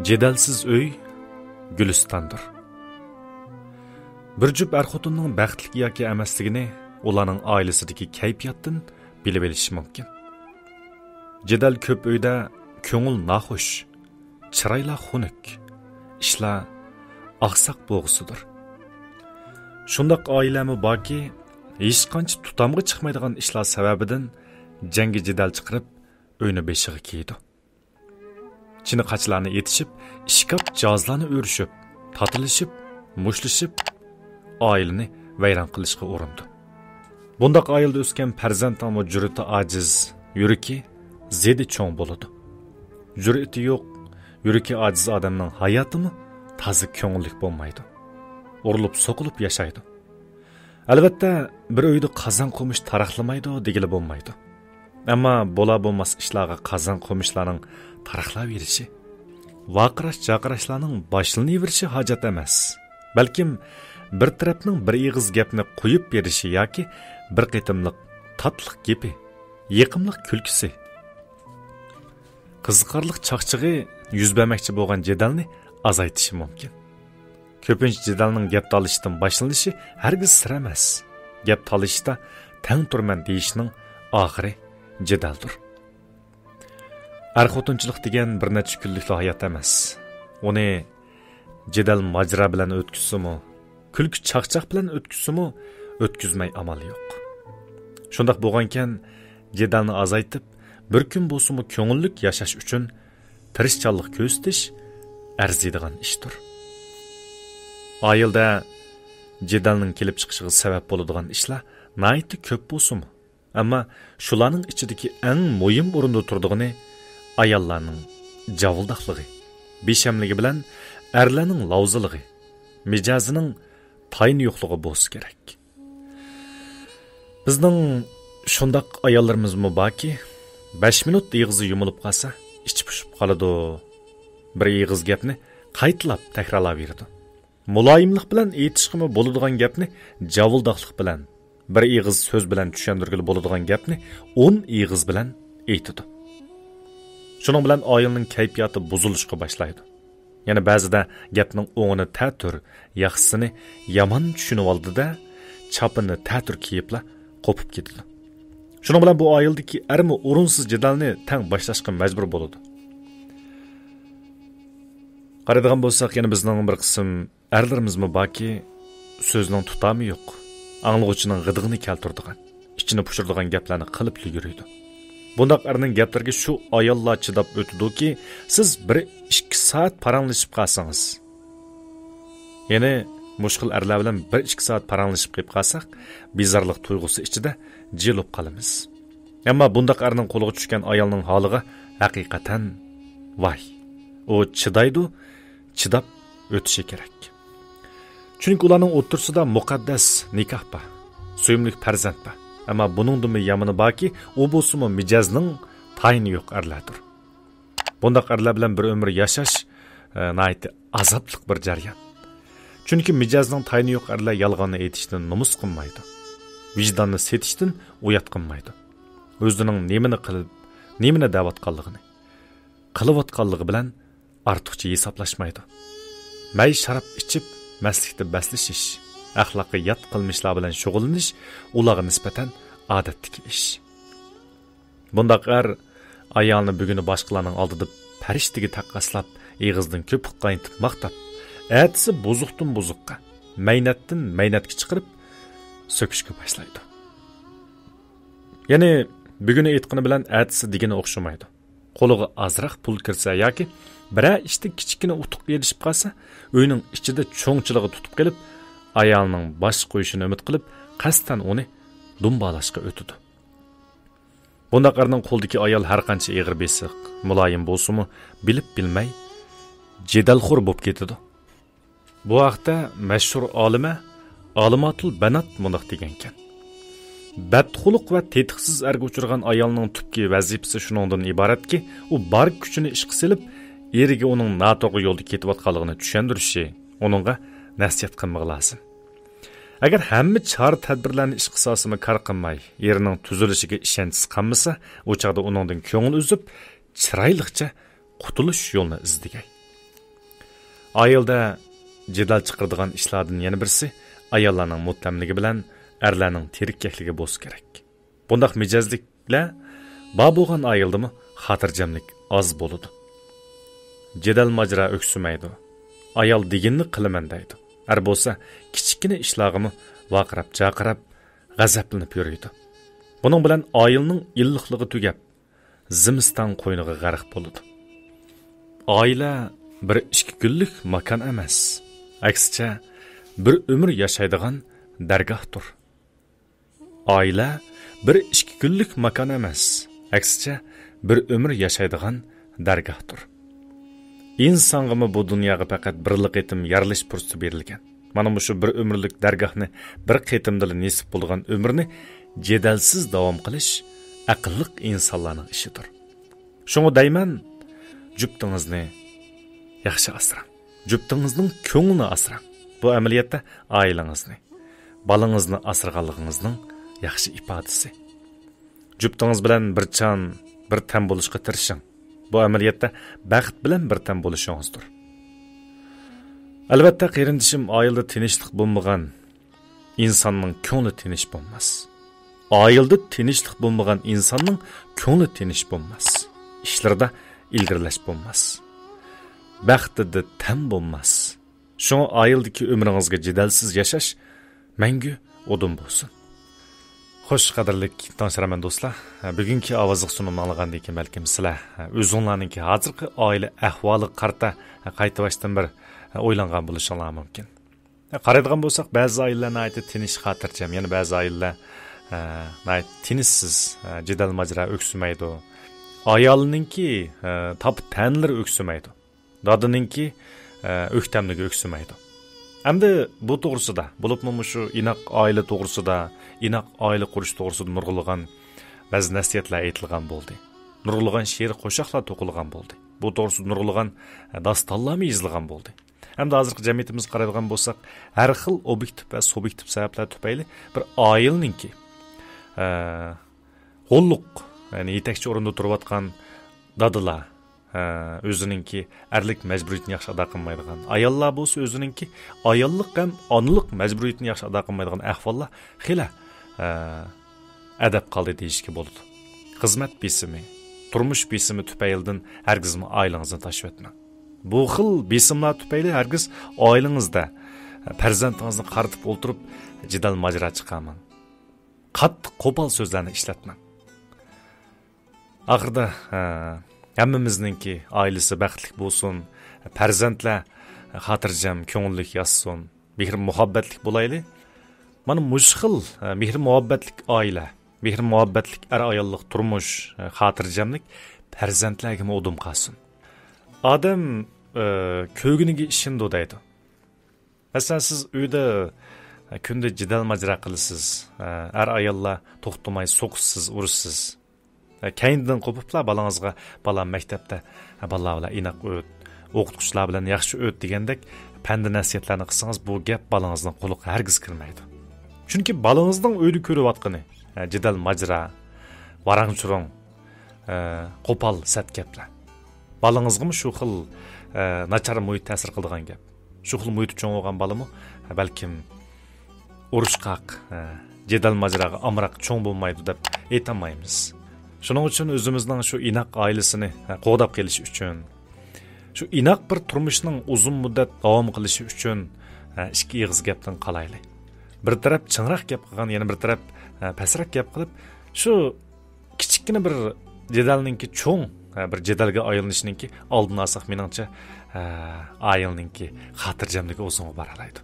Jedalsiz uy Gülistondir. Bir jup er-xotinning baxtli yoki emasligini ularning oilasidagi kayfiyatdan bilib olish mumkin. Jedal ko'p uyda ko'ngil naxush, chiroylar xunuk, ishlar oqsaq bo'g'isidir. Shundoq oilami borki, hech qancha tutamga chiqmaydigan ishlar sababidan jangi jidal chiqarib, uyni beshiga kiydi. Chini qachlarni etishib, ishkab jozlarni o'rishib, tatilishib, mushlashib, oilani vayron qilishga urindi. Bundaq oilada o'sgan farzandning jur'ati ojiz, yuragi zedi cho'ng bo'ladi. Jur'ati yo'q, yuragi ojiz odamning hayotimi toza ko'ngillik bo'lmaydi. Urilib so'qilib yashaydi. Albatta, bir uyda qazon qo'mish taraqlamaydi degili bo'lmaydi. Ammo bo'la bo'lmas ishlarga qazon qo'mishlarning taraqlab yerishi, vaqirash-jaqirashlarning boshlanaverishi hojat emas. Balkim bir tarafning bir ig'iz gapni qo'yib berishi yoki bir qitimliq tatliq gapi, yiqimliq kulkisi. Qiziqarliq chaqchig'i yuz bermoqchi bo'lgan jadalni azaytishi mumkin. Ko'pincha jadalning gap talishdan boshlanishi hargiz sir emas. Gap talishda tang turman deyishning oxiri jadaldir. Er-xotinchilik degan bir necha kunlik hayot emas. Uni jadal majra bilan o'tkizsimi, kulki chaqchaq bilan o'tkizsimi, o'tkizmay amal yo'q. Shundoq bo'lgankan, jadalni azaytib, bir kun bo'lsimi ko'ngillik yashash uchun tirishchanlik ko'rsatish arziydigan ishdir. Oilda jadalning kelib chiqishiga sabab bo'ladigan ishlar nihoyatda ko'p bo'lsin, ammo shularning ichidagi eng muhim o'rinda turdig'ini ayollarning javildaqligi, beshamligi bilan erlarning lavziligi, mijozining tayini yo'qligi bo'lsa kerak. Bizning shundoq ayollarimiz borki, 5 minut ig'izi yumilib qolsa, ichi pushib qoladi. Bir ig'iz gapni qaytlab takrorlab beradi. Muloyimlik bilan aytishqimi bo'ladigan gapni javildaqlik bilan, bir ig'iz so'z bilan tushundirgili bo'ladigan gapni 10 ig'iz bilan aytadi. Shuning bilan oilaning kayfiyati buzilishga boshlaydi. Yana ba'zida gapning o'ngini ta'tur, yaxshisini yomon tushunib oldida, chapini ta'tur kiyibla qo'pib ketdi. Shuning bilan bu oiladagi ermi o'rinsiz jadalni tang boshlashga majbur bo'ladi. Qaraydigan bo'lsak, yana bizning bir qism erlarimizmi borki, so'zning tutami yo'q. Anglag'uchining g'idig'ini keltirdigan, ichini pushirdigan gaplarni qilib yuriydi. Bundaq erning gaplariga shu ayollar chidab o'tdiki, siz 1-2 soat paranglashib qolsangiz. Yana mushkil erlar bilan 1-2 soat paranglashib qolib qolsak, bizarlik tuyg'usi ichida jilib qolamiz. Ammo bundaq erning qo'liga tushgan ayolning holiga haqiqatan voy. O chidaydi, chidab o'tishi kerak. Chunki ularning o'rtasida muqaddas nikoh bor, suyumli farzand bor. Ammo buningdan yomoni borki, u bo'lsa mijozning tayini yo'q erlardir. Bundaq erlar bilan bir umr yashash nihoyatda azobli bir jarayon. Chunki mijozning tayini yo'q erlar yolg'onni aytishdan nomus qilmaydi. Vijdonni setishdan uyat qilmaydi. O'zining nemini qilib, nemini da'vatqanligini, qilayotganligi bilan ortiqcha hisoblashmaydi. May sharab ichib, maslikda baslishish, axloqqa yot qilmishlar bilan shug'ullanish ularga nisbatan odatdagi ish. Bundaq ayolni buguni boshqalarning oldida farishtaga taqqaslab, eg'izdan ko'pik qaytib maqtab, atisi buzuqdan buzuqqa, maynatdan maynatga chiqarib so'kishga boshlaydi. Ya'ni buguni aytqani bilan atisi degani o'xshamaydi. Qo'liga azroq pul kirsa yoki biror ishda kichkina utuq erishib qolsa, uyning ichida cho'ngchiligi tutib kelib, ayolning bosh qo'yishini umid qilib, qasddan uni dumbalashga o'tadi. Bundaq erning qo'ldagi ayol har qancha eg'ir besiq, muloyim bo'lsa-mu, bilib bilmay jadalxo'r bo'lib ketadi. Bu haqda mashhur olima Olimatul Banat mundoq degan ekan. Badxuluq va tetiqsiz erga uchirgan ayolning tubki vazifasi shuningdan iboratki, u bar kuchini ishga silib, eriga uning noto'g'ri yo'lda ketayotganligini tushundirishi, uningga nasihat qilmoq lozim. Agar hamma chora tadbirlarni ish qilsasimi kar qilmay, erining tuzilishiga ishonchsiz qolmasa, u chaqda uningdan ko'ngil uzib, chiroyliqcha qutulish yo'lini izdigay. Ayılda jidal chiqirdigan ishlardan yana birisi ayollarning mutamligi bilan erlarning terikkakhligi bo'lsa kerak. Bundaq mijozliklar bor bo'lgan ayıldimi xotirjamlik oz bo'ladi. Jidal majra o'ksumaydi. Ayol deginni qilaman deydi. Er bo'lsa kichikina ishlarimi vaqirab chaqirab g'azablanib yuradi. Buning bilan ayilning illiqligi tugab, zimiston qo'yniga g'arq bo'ladi. Oila bir 2 kunlik makon emas. Aksicha bir umr yashaydigan dargohdir. Oila bir 2 kunlik makon emas. Aksicha bir umr yashaydigan dargohdir. İnsonga bu dunyoga faqat birlik etim yarilish fursati berilgan. Mana shu bir umrlik dargohni bir qitimda nisib bo'lgan umrni jedalsiz davom qilish aqlliq insonlarning ishidir. Shunga deyman, juftingizni yaxshi asrang. Juftingizning ko'nglini asrang. Bu amaliyotda oilangizni, balangizni asraganligingizning yaxshi ifodasi. Juftingiz bilan bir chan, bir tam bo'lishga tirishing. Bu amaliyotda baxt bilan bir tam bo'lishingizdir. Albatta, qarindishim, oilada tinchlik bo'lmagan insonning ko'ngli tinch bo'lmas. Oilada tinchlik bo'lmagan insonning ko'ngli tinch bo'lmas. Ishlarda ilgirlash bo'lmas. Baxtida tam bo'lmas. Shunga oildagi umringizga jidalsiz yashash mangu odam bo'lsin. Xo'sh, qadrli tanishraman do'stlar. Bugungi ovozliq sunumni olgandan keyin balkim sizlar o'zinglarninki hozirgi oila ahvoli qarta qaytavashdan bir o'ylangan bo'lishinglar mumkin. Qaraydigan bo'lsak, ba'zi oilalarning aytib tinch xotirjam, yana ba'zi oilalar tinchsiz, jidal majra o'ksumaydi. Ayolninki top tanlari o'ksumaydi. Dodininki o'ktamligi o'ksumaydi. Hamda bu to'g'risida, bo'libmi shu inoq oila to'g'risida, inoq oila qurish to'g'risida nurg'ulg'an ba'zi nasihatlar aytilgan bo'ldi. Nurg'ulg'an she'r qo'shiqlar to'qilgan bo'ldi. Bu to'g'risida nurg'ulg'an dostonlar yozilgan bo'ldi. Hamda hozirgi jamiyatimizga qaraydigan bo'lsak, har xil obyektiv va subyektiv sabablar tufayli bir oilninki qo'lliq, ya'ni yetakchi o'rinda turayotgan dadalar o'zininki erlik majburiyatini yaxshi ado qilmaydigan, ayollar bo'lsa o'zininki ayollik ham onlik majburiyatini yaxshi ado qilmaydigan ahvollar xila adab qoldi deyishga bo'ladi. Xizmat besimi, turmush besimi tufaylidan hargizmi oilangizni tashlab o'tmang. Bu xil besimlar tufayli hargiz oilangizda farzandingizni qaritib o'ltirib jidal majra chiqarmang. Qattiq qo'pol so'zlarni ishlatmang. Oxirida hammamizninki oilasi baxtli bo'lsin, farzandlar xotirjam, ko'ngillik yassin, mehr muhabbatlik bo'layli. Mana mush xil mehr muhabbatlik oila, mehr muhabbatlik er ayollik turmush, xotirjamlik farzandlarga o'dim qolsin. Odam ko'giniga ishindi deydi. Masalan, siz uyda kunda jidal majra qilasiz, er ayollar to'xtamay so'qsiz, ursiz. Keyindan qo'piblar balangizga, balam maktabda balalar inoq o't, o'qituvchilar bilan yaxshi o't degandek panda nasihatlarni qilsangiz, bu gap balangizning qo'liga hargiz kirmaydi. Chunki balangizning uyda ko'rayotgani jidal majra, varang-churang, qo'pol sat gaplar. Balangizga shu xil nachar muhit ta'sir qiladigan gap. Shu xil muhit uchun bo'lgan balami balkim urushqaq, jidal majraga amroq cho'ng bo'lmaydi deb aytolmaymiz. Shuning uchun o'zimizning shu inoq oilasini qo'g'dab qelish uchun, shu inoq bir turmushning uzun muddat davom qilishi uchun ikki ig'iz gapdan qolayli. Bir taraf chinroq gap qilgan, yana bir taraf pastroq gap qilib, shu kichikgina bir jadalninki cho'ng bir jadalga aylanishninki oldini olsak, meningcha ayolninki xotirjamligi o'zini baralaydi.